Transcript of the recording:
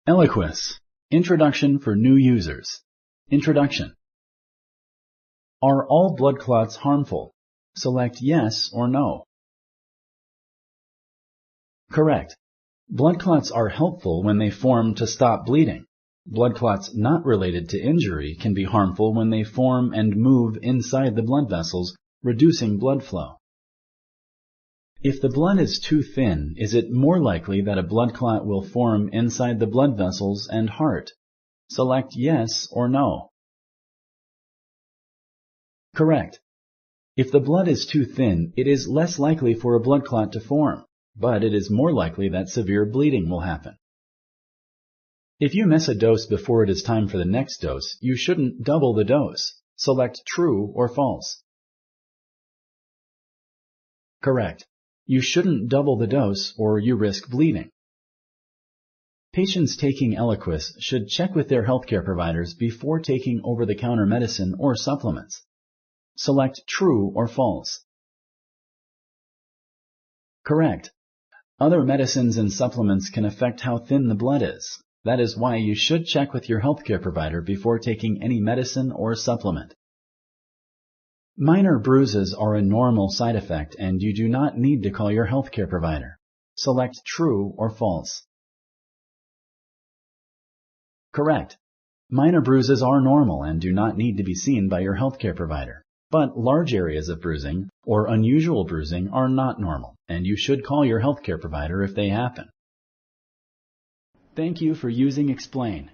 Eliquis. Introduction for new users. Introduction. Are all blood clots harmful? Select yes or no. Correct. Blood clots are helpful when they form to stop bleeding. Blood clots not related to injury can be harmful when they form and move inside the blood vessels, reducing blood flow. If the blood is too thin, is it more likely that a blood clot will form inside the blood vessels and heart? Select yes or no. Correct. If the blood is too thin, it is less likely for a blood clot to form, but it is more likely that severe bleeding will happen. If you miss a dose before it is time for the next dose, you shouldn't double the dose. Select true or false. Correct. You shouldn't double the dose or you risk bleeding. Patients taking Eliquis should check with their healthcare providers before taking over-the-counter medicine or supplements. Select true or false. Correct. Other medicines and supplements can affect how thin the blood is. That is why you should check with your healthcare provider before taking any medicine or supplement. Minor bruises are a normal side effect and you do not need to call your healthcare provider. Select true or false. Correct. Minor bruises are normal and do not need to be seen by your healthcare provider. But large areas of bruising or unusual bruising are not normal, and you should call your healthcare provider if they happen. Thank you for using Explain.